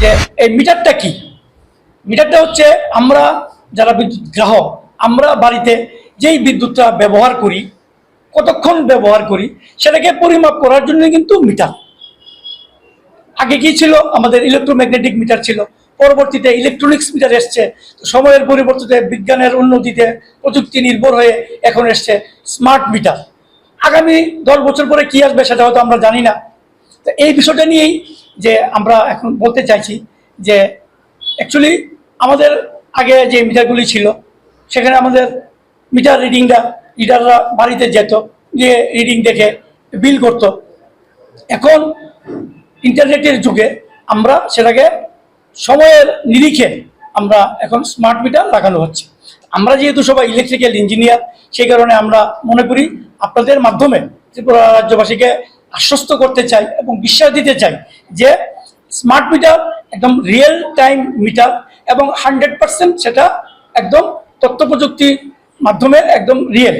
যে এই মিটারটা কি। মিটারটা হচ্ছে আমরা যারা বিদ্যুৎ গ্রাহক, আমরা বাড়িতে যেই বিদ্যুৎটা ব্যবহার করি, কতক্ষণ ব্যবহার করি, সেটাকে পরিমাপ করার জন্য কিন্তু মিটার। আগে কি ছিল, আমাদের ইলেকট্রোম্যাগনেটিক মিটার ছিল, পরবর্তীতে ইলেকট্রনিক্স মিটার এসছে। সময়ের পরিবর্তিতে বিজ্ঞানের উন্নতিতে প্রযুক্তি নির্ভর হয়ে এখন এসছে স্মার্ট মিটার। আগামী 10 বছর পরে কি আসবে সেটা হয়তো আমরা জানি না। তো এই বিষয়টা নিয়েই যে আমরা এখন বলতে চাইছি যে অ্যাকচুয়ালি আমাদের আগে যে মিটারগুলি ছিল সেখানে আমাদের মিটার রিডাররা বাড়িতে যেত, গিয়ে রিডিং দেখে বিল করত। এখন ইন্টারনেটের যুগে আমরা সেটাকে সময়ের নিরিখে আমরা এখন স্মার্ট মিটার লাগানো হচ্ছে। আমরা যেহেতু সবাই ইলেকট্রিক্যাল ইঞ্জিনিয়ার, সেই কারণে আমরা মনে করি আপনাদের মাধ্যমে ত্রিপুরা রাজ্যবাসীকে আশ্বস্ত করতে চাই এবং বিশ্বাস দিতে চাই যে স্মার্ট মিটার একদম রিয়েল টাইম মিটার এবং 100% সেটা একদম তথ্য প্রযুক্তির মাধ্যমে একদম রিয়েল।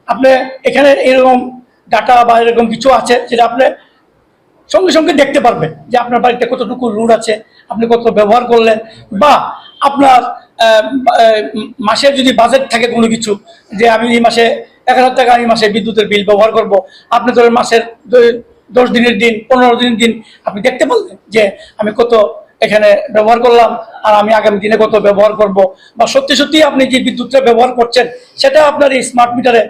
আপনি এখানে এরকম ডাটা বা এরকম কিছু আছে যেটা আপনি সঙ্গে সঙ্গে দেখতে পারবেন যে আপনার বাড়িতে কতটুকু লোড আছে, আপনি কত ব্যবহার করলেন, বা আপনার মাসের যদি বাজেট থাকে কোনো কিছু, যে আমি এই মাসে 1000 টাকা আমি মাসে বিদ্যুতের বিল ব্যবহার করব, আপনি ধরেন মাসের 10 দিনের দিন 15 দিনের দিন আপনি দেখতে পারলেন যে আমি কত এখানে ব্যবহার করলাম আর আমি আগামী দিনে কত ব্যবহার করব, বা সত্যি সত্যি আপনি যে বিদ্যুৎটা ব্যবহার করছেন সেটা আপনার এই স্মার্ট মিটারে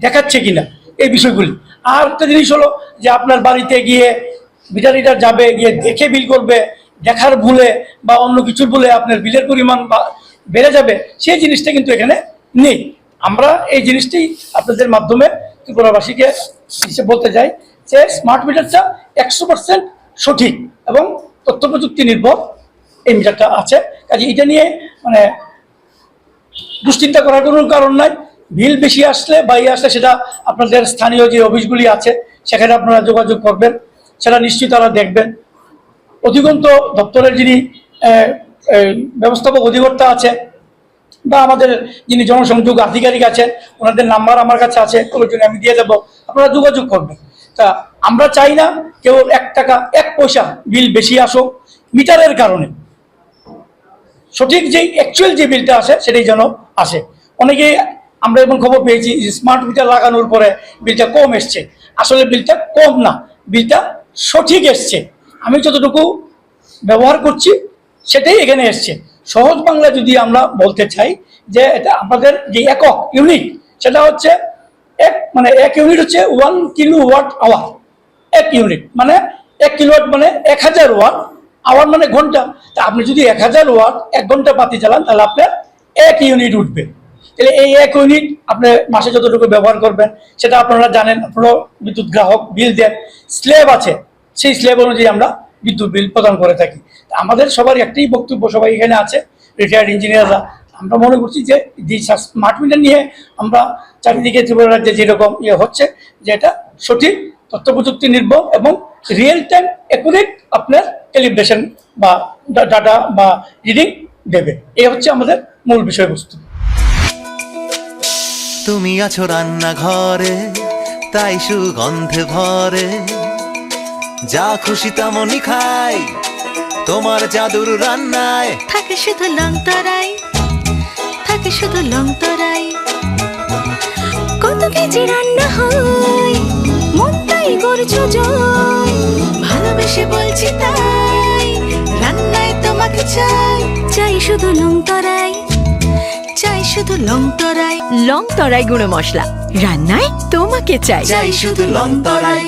দেখাচ্ছে কিনা, এই বিষয়গুলি। আর একটা জিনিস হলো যে আপনার বাড়িতে গিয়ে মিটার রিডার যাবে, গিয়ে দেখে বিল করবে, দেখার ভুলে বা অন্য কিছুর ভুলে আপনার বিলের পরিমাণ বেড়ে যাবে, সেই জিনিসটা কিন্তু এখানে নেই। আমরা এই জিনিসটি আপনাদের মাধ্যমে ত্রিপুরাবাসীকে বলতে চাই যে স্মার্ট মিটারটা 100% সঠিক এবং তথ্য প্রযুক্তি নির্ভর এই মিটারটা আছে। কাজে এটা নিয়ে মানে দুশ্চিন্তা করার কোনো কারণ নাই। বিল বেশি আসলে বা আসলে সেটা আপনাদের স্থানীয় যে অফিসগুলি আছে সেখানে আপনারা যোগাযোগ করবেন, সেটা নিশ্চয়ই তারা দেখবেন। অধিকন্ত দপ্তরের যিনি ব্যবস্থাপক অধিকর্তা আছে বা আমাদের যিনি জনসংযোগ আধিকারিক আছেন, ওনাদের নাম্বার আমার কাছে আছে, প্রয়োজনে আমি দিয়ে দেবো, আপনারা যোগাযোগ করবেন। তা আমরা চাই না কেউ 1 টাকা 1 পয়সা বিল বেশি আসুক মিটারের কারণে। সঠিক যে অ্যাকচুয়াল যে বিলটা আসে সেটাই যেন আসে। অনেকেই আমরা এমন খবর পেয়েছি যে স্মার্ট মিটার লাগানোর পরে বিলটা কম এসছে। আসলে বিলটা কম না, বিলটা সঠিক এসছে। আমি যতটুকু ব্যবহার করছি সেটাই এখানে এসছে। সহজ বাংলা যদি আমরা বলতে চাই যে এটা আমাদের যে একক ইউনিট সেটা হচ্ছে এক ইউনিট হচ্ছে 1 কিলোওয়াট আওয়ার। 1 ইউনিট মানে 1 কিলোওয়াট মানে 1000 ওয়াট, আওয়ার মানে ঘন্টা। তা আপনি যদি 1000 ওয়াট 1 ঘন্টা বাতি চালান তাহলে আপনার 1 ইউনিট উঠবে। তাহলে এই 1 ইউনিট আপনি মাসে যতটুকু ব্যবহার করবেন সেটা আপনারা জানেন, আপনারা বিদ্যুৎ গ্রাহক বিল দেন, স্ল্যাব আছে, সেই স্ল্যাব অনুযায়ী আমরা বিদ্যুৎ বিল প্রদান করে থাকি। আমাদের সবার একটাই বক্তব্য, সবাই এখানে আছে রিটায়ার্ড ইঞ্জিনিয়াররা, আমরা মনে করছি যে স্মার্ট মিটার নিয়ে আমরা চারিদিকে ত্রিপুরা রাজ্যে যেরকম হচ্ছে যে এটা সঠিক তথ্য প্রযুক্তি নির্ভর এবং রিয়েল টাইম অ্যাকুরেট আপনার ক্যালিব্রেশন বা ডাটা বা রিডিং দেবে। এই হচ্ছে আমাদের মূল বিষয়বস্তু। তুমি আছো রান্নাঘরে তাই সুগন্ধে ভরে, যা খুশি তেমনই খাই তোমার জাদুর রান্নায়। থাকে শুধু লং তরাই, থাকে শুধু লং তরাই, কত কেজি রান্না হয় মন তাই করছো জয়, ভালোবেসে বলছি তাই রান্নায় তোমাকে চাই, চাই শুধু লং তরাই, চাই শুধু লং তরাই। লং তরাই গুঁড়ো মশলা, রান্নায় তোমাকে চাই, চাই শুধু লং তরাই।